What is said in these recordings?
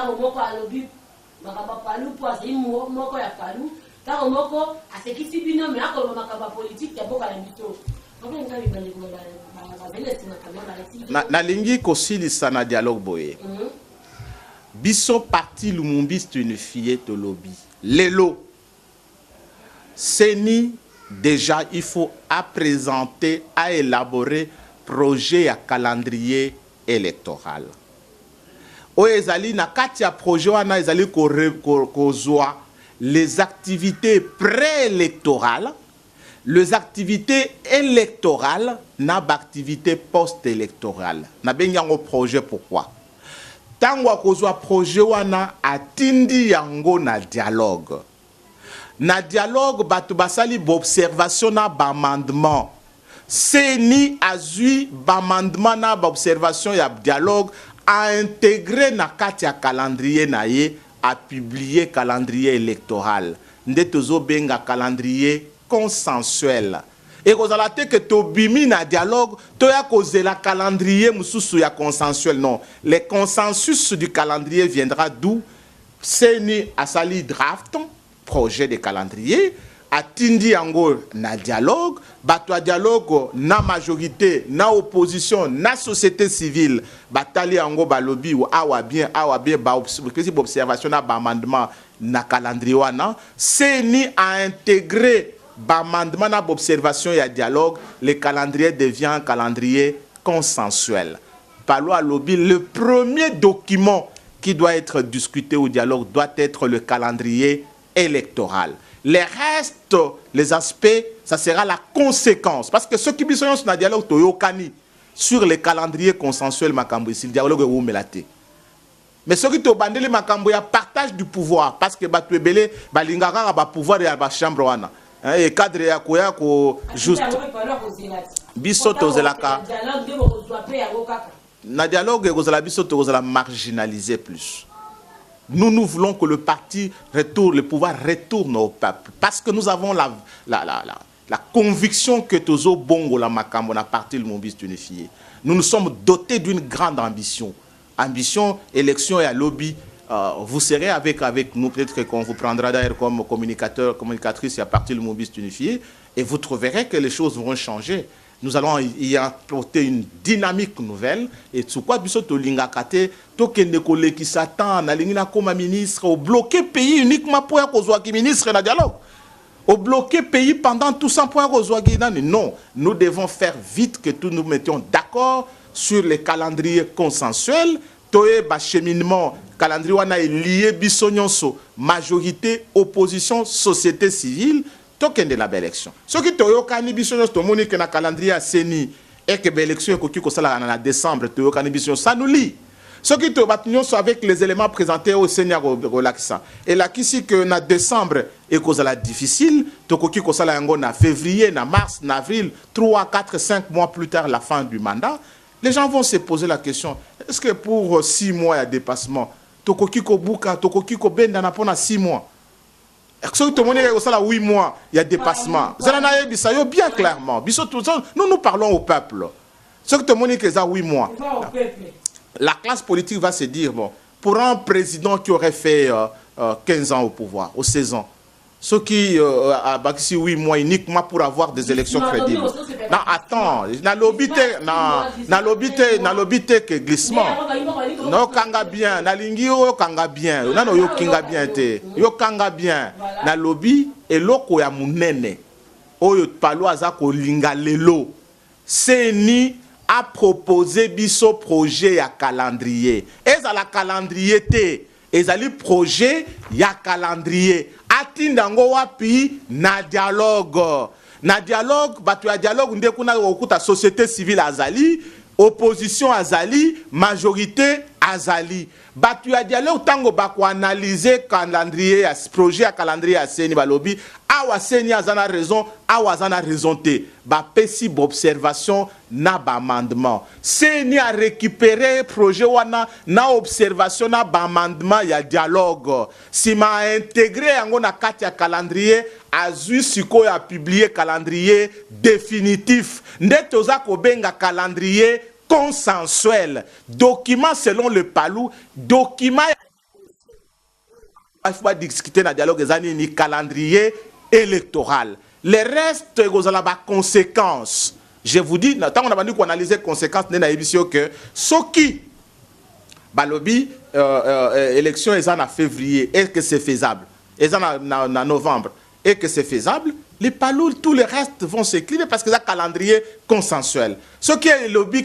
Tant moko à lobby, makaba palu pour assez moko ya palu. Tant moko à ce qui s'y binôme mais à comme makaba politique ya boka la bito. Nalingi kosilisa na dialogue boye. Biso parti lumumbiste unifié to lobby. Lelo. Seni déjà il faut à présenter, à élaborer projet à calendrier électoral. O ezali na kati ya projet wana ezali kozwa les activités préélectorales. Les activités électorales n'a d'activités post-électorales. N'a bien un projet pourquoi? Tant qu'on a projet wana atindi yango na dialogue. Na dialogue batu basali observation na bamandement. C'est ni azui bamandement na observation ya dialogue a intégré na kati ya calendrier na ye a publié calendrier électoral. Ndetozo benga calendrier consensuel. Et vous allez que tu bimi na dialogue, tu as causé la calendrier mususu ya consensuel. Non, le consensus du calendrier viendra d'où? C'est ni asali draft, projet de calendrier, atindi yango na dialogue, bato a dialogue na majorité, na opposition, na société civile, batali yango balobi ou awa bien ba observation na ba amendement na calendrier wana, c'est ni à intégrer amendement d'observation et dialogue, le calendrier devient un calendrier consensuel. Parlons à lobby, le premier document qui doit être discuté au dialogue doit être le calendrier électoral. Les restes, les aspects, ça sera la conséquence. Parce que ceux qui sont dans le dialogue, sur le calendrier consensuel, le dialogue est où melate. Mais ceux qui ont bandé le partage du pouvoir. Parce que tu es belé, balingara ba pouvoir de la chambre. Et cadre ya ko juste biso tozelaka na dialogue kozala biso tokozala marginaliser plus. Nous voulons que le parti retourne, le pouvoir retourne au peuple parce que nous avons la conviction que tozo bongo la makambo na parti lumumbiste unifié. Nous sommes dotés d'une grande ambition, élection et à lobby. Vous serez avec nous, peut-être qu'on vous prendra d'ailleurs comme communicateur, communicatrice à partir du lumumbiste unifié, et vous trouverez que les choses vont changer. Nous allons y apporter une dynamique nouvelle, et sous quoi biso to lingakate, to kende kole qui s'attend, na lingina comme ministre, au bloquer pays uniquement pour qu'on qui ministre na dialogue. Au bloquer pays pendant tout ça pour qu'on soit non, nous devons faire vite que tous nous mettions d'accord sur les calendriers consensuels. Toye ba cheminement calendrier wana est lié bisonyonso majorité opposition société civile tokende la élection ce qui toyo kani bisonyonso to moni que na calendrier a seni et que l'élection ekoki ko sala na décembre toyo kani bisonyonso ça nous lie ce qui to batnyonso avec les éléments présentés au Seigneur relaxant et là qu'ici que na décembre et cause difficile tokoki ko sala yango na février na mars na avril 3 4 5 mois plus tard la fin du mandat. Les gens vont se poser la question, est-ce que pour 6 mois, il y a dépassement? Tokokiko Buka, Tokokiko Benda n'a pas 6 mois. Est-ce que tout le monde est là 8 mois, il y a dépassement? Bien clairement. Nous parlons au peuple. Ce que tout le monde est là 8 mois. La classe politique va se dire, bon, pour un président qui aurait fait 15 ans au pouvoir, ou 16 ans, ceux qui a bâti 8 mois uniquement pour avoir des élections crédibles. Non, attends, na lobité que glissement. Non, kanga bien, na lingi yo kanga bien, non yo kinga bien te, yo kanga bien. Na lobby et loko ya munene. Oyo palo azako linga lelo. C'est ni à proposer biso projet ya calendrier. Et à la calendrier te, et à li projet ya calendrier. Atindango wapi na dialogue. Na dialogue, batu ya dialogue ndekuna okuta société civile azali, opposition azali, majorité azali. Batu ya dialogue tango bako analyser calendrier ya projet ya calendrier ya seni balobi, awa seni azana raison, awa azana raison te. Ba pesi observation na ba amendement. Seni a récupéré projet wana na observation na ba amendement ya dialogue. Si ma intégré yango na kati ya calendrier azui siko ya publier calendrier définitif. Ndetoza kobenga calendrier consensuel. Document selon le palou, document il faut pas discuter dans le dialogue ni calendrier électoral. Les restes, vous avez des conséquences. Je vous dis, tant qu'on a dit qu'on analyse les conséquences, on a dit que ce qui, balobi, élection est en février, est-ce que c'est faisable? Est-ce en novembre, et que c'est faisable? Les palous, tous les restes vont s'écrire parce que c'est un calendrier consensuel. Ce qui est le lobby,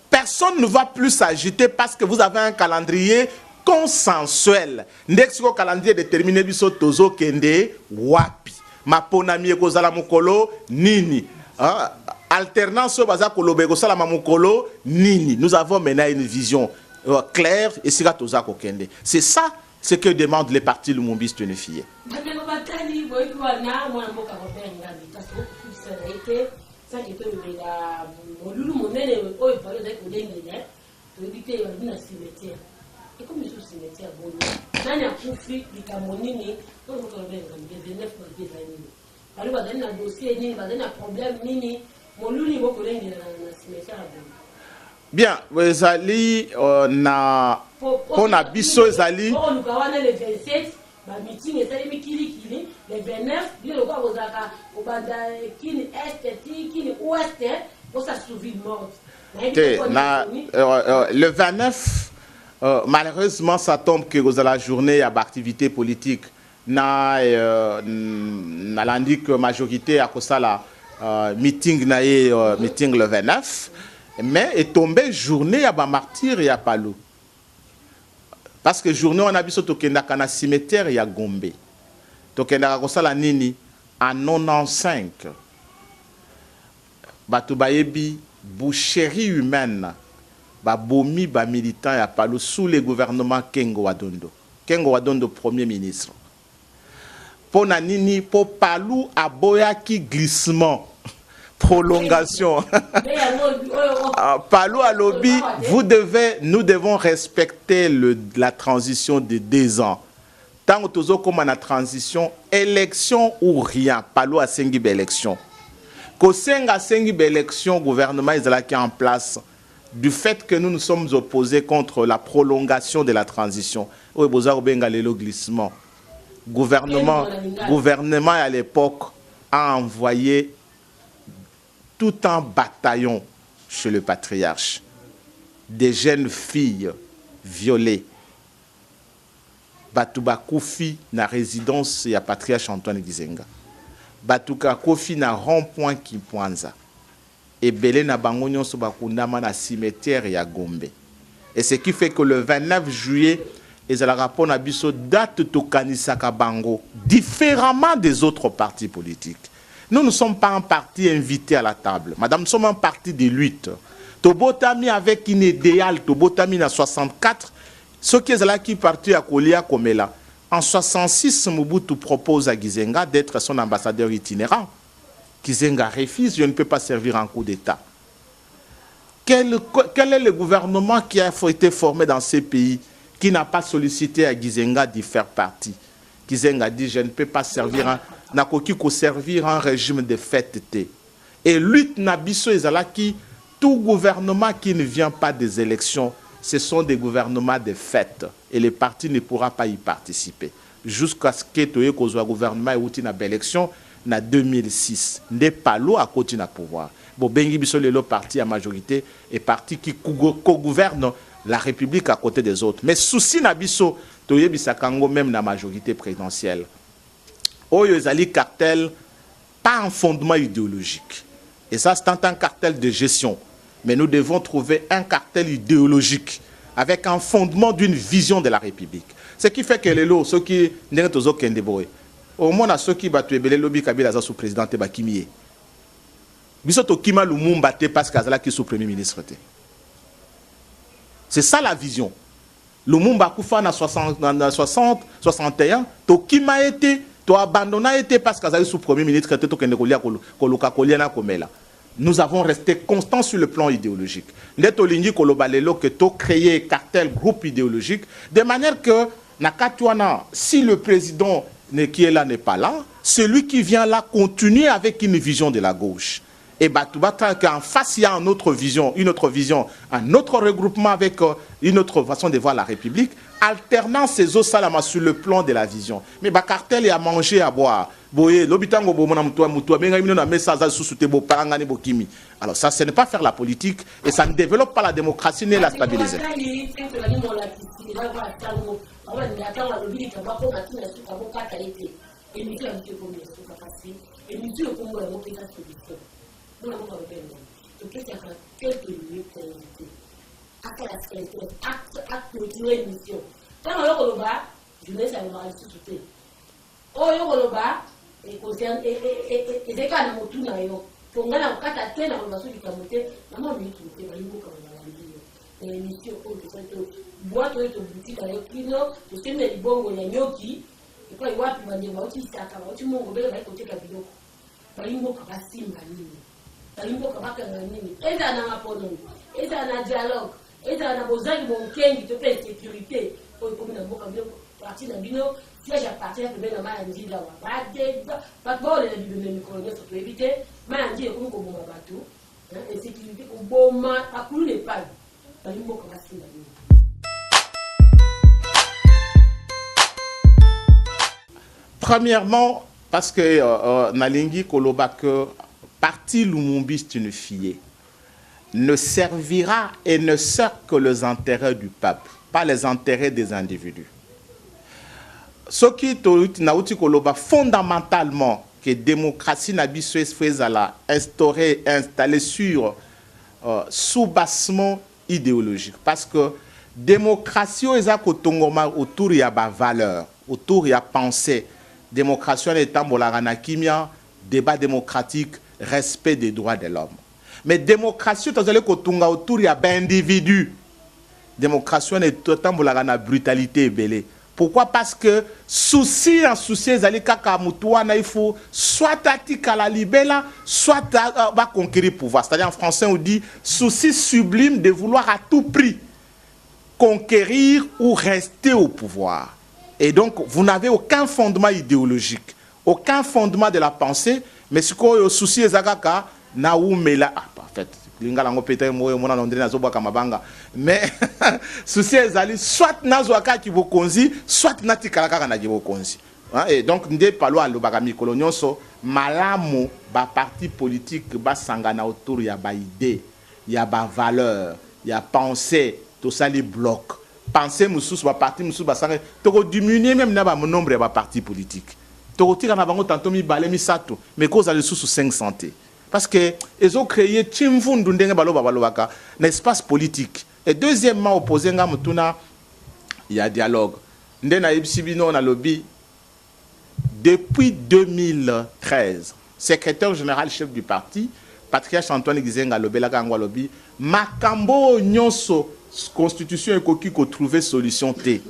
personne ne va plus s'agiter parce que vous avez un calendrier consensuel. Next calendrier déterminé biso tozo kende wapi. Maponami ekozala mukolo nini. Alternance baza kolobe ekozala mukolo nini. Nous avons maintenant une vision claire et sika toza kokende. C'est ça ce que demandent les partis lumumbistes unifiés. Bien, vous allez on a biso ezali le 27 ba meeting ezali mikili le 29 bilo kwa bozaka obanda kini est kini ouest pour ça souvi morte. Le 29 malheureusement ça tombe que vous la journée à activité politique na lundi que majorité à cause la meeting na meeting le 29 mais est tombé journée à ba martyr et à Palou. Parce que journée on a vu ce tokenda kana cimetière ya Gombe. Tokenda kosala nini en 95. Batu bayebi boucherie humaine ba bomi ba militant ya Palou sous le gouvernement Kengo Wadondo. Kengo Wadondo premier ministre. Pona nini po Palou aboya ki glissement prolongation. Palou à lobby, nous devons respecter la transition de 2 ans. Tant que nous avons la transition, élection ou rien, Palou a 5 élections. Quand 5 élections, le gouvernement est là qui est en place, du fait que nous nous sommes opposés contre la prolongation de la transition. Oui, vous avez le glissement. Gouvernement à l'époque a envoyé tout un bataillon chez le patriarche, des jeunes filles violées. Batouba Kofi na résidence ya patriarche Antoine Gizenga. Batouka Kofi na rond-point Kimpanza. Et Belé na bango nyonso bakundama na cimetière ya Gombe. Et ce qui fait que le 29 juillet, ils ont rapport à biso date tokanisaka bango différemment des autres partis politiques. Nous ne sommes pas un parti invité à la table. Madame, nous sommes un parti de lutte. Tobotami avec une idéal, Tobotami en 64, ce qui est là qui partit à Kolia Komela. En 66, Mobutu propose à Gizenga d'être son ambassadeur itinérant. Gizenga refuse, je ne peux pas servir en coup d'État. Quel est le gouvernement qui a été formé dans ces pays qui n'a pas sollicité à Gizenga d'y faire partie? Gizenga dit, je ne peux pas servir servir un régime de fête. Et lutte nabiso ezalaki, tout gouvernement qui ne vient pas des élections, ce sont des gouvernements de fête. Et le parti ne pourra pas y participer. Jusqu'à ce que le gouvernement ait eu une élection en 2006. N'est pas l'eau à côté de pouvoir. Bon, bengi biso le parti à majorité et parti qui co-gouverne la République à côté des autres. Mais souci nabiso, toye bisakango même la majorité présidentielle. Oyo ezali cartel, pas un fondement idéologique. Et ça, c'est un cartel de gestion. Mais nous devons trouver un cartel idéologique avec un fondement d'une vision de la République. Ce qui fait que les lots, ceux qui n'ont pas de boy, au moins, ceux qui battent le lobby Kabila sous président Bakimiye. Bisoto Kima Lumumba parce qu'Azala qui est sous premier ministre. C'est ça la vision. Lumumba Koufa en 60, 61, Tokima a été. Tu as abandonné parce que sous premier ministre nous avons resté constants sur le plan idéologique. Que tu as créé cartel, groupe idéologique, de manière que si le président qui est là n'est pas là, celui qui vient là continue avec une vision de la gauche. Et Batouba, qu'en face, il y a une autre vision, un autre regroupement avec une autre façon de voir la République, alternant ces eaux salama sur le plan de la vision. Mais le cartel, il y a manger, à boire. Alors ça, ce n'est pas faire la politique et ça ne développe pas la démocratie ni la stabilité. Premièrement, parce que Nalingi Koloba que parti Lumumbi unifié ne servira et ne sert que les intérêts du peuple, pas les intérêts des individus. Ce qui est Koloba fondamentalement que la démocratie n'a pas instaurée, installée sur sous-bassement idéologique. Parce que la démocratie est autour de la valeur, autour de la pensée. Démocratie étant la kimia, débat démocratique, respect des droits de l'homme. Mais démocratie est autour de l'individu. Démocratie est autant la brutalité belée. Pourquoi? Parce que souci en souci il faut soit tactique à la libella, soit va conquérir le pouvoir. C'est-à-dire en français on dit souci sublime de vouloir à tout prix conquérir ou rester au pouvoir. Et donc vous n'avez aucun fondement idéologique, aucun fondement de la pensée, mais ce qu'on souci est na ou mela en fait mais souci ezali soit nazwaka kibokonzi soit natikalaka na kibokonzi. Et donc ndé palo alobaka mikolo nyonso malamu ba parti politique ba sangana autour ya ba idée ya ba valeur ya pensée tout ça les blocs penser mususu ba parti mususu ba sangana to diminuer même na ba nombre ya ba parti politique to tira na bango tanto mi balé mi sato mais cause ali sous 500. Parce qu'ils ont créé un espace politique. Et deuxièmement, opposé, il y a dialogue. Depuis 2013, secrétaire général chef du parti, Patriarche Antoine Gizenga lobby, Makambo Nyonso, constitution et coquille qu'on trouvait solution T.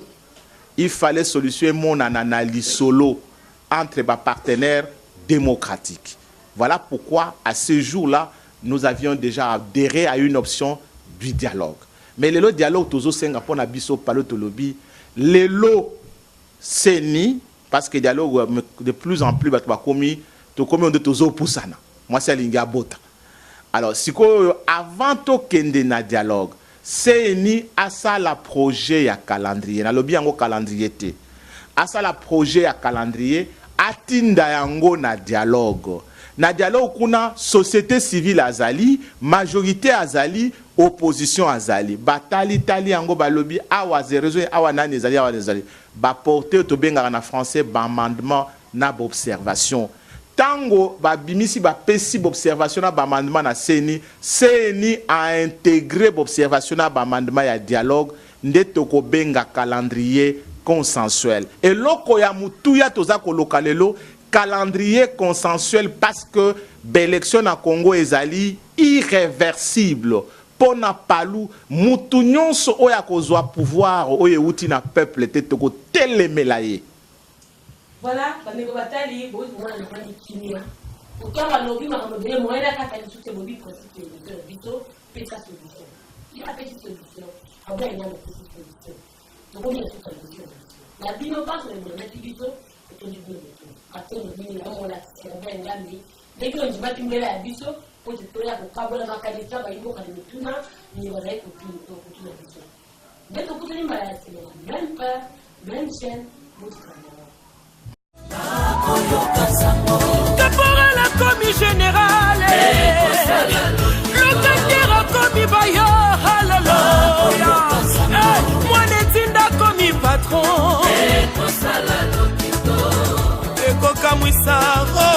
Il fallait solutionner mon analyse solo entre les partenaires démocratiques. Voilà pourquoi, à ce jour-là, nous avions déjà adhéré à une option du dialogue. Mais le dialogue, toujours Singapour, Nabiso, Palo, Tolobi, le lot, c'est ni, parce que le dialogue, de plus en plus, on de toujours Poussana. Moi, c'est l'Inga Bota. Alors, si avant de kende na dialogue, c'est ni à ça la projet à calendrier. Na lobby en calendrier. À ça la projet à calendrier, atinda yango na dialogue. Na dialogue kuna société civile azali, majorité azali, opposition azali. Batali tali yango balobi awa zerezo awa nani azali awa azali. Ba porter to benga na français ba amendement na observation. Tango ba bimisi ba pesi observation na ba amendement na CENI a intégré observation na ba amendement ya dialogue ndeto ko benga calendrier consensuel. Et loko ya mutuya toza ko lokalelo calendrier consensuel parce que l'élection à Congo ezali irréversible. Pona palu mutu nyonso oya kozwa pouvoir oye uti na peuple tete ko telemelaye. Voilà, bandeko batali bo mwana na kwani kimia. Ukamba lobi makamobele moenda kata nisute bobi principe de vito peta solution. Il a petite solution. Aba ina na petite solution. Donc on y a toute la solution. La bino passe le bon vito et ton du bon. Attends, on a la ngami. Dès que on dit biso pour te toya ko kabola makanisa ba yimbo ka mituna ni bazai ko kutuna biso dès que kutuni mba ya c'est même père même chaîne Caporal a commis général, locataire a commis bailleur, hallelujah. Moi netinda commis patron, Eko Kamwisaro,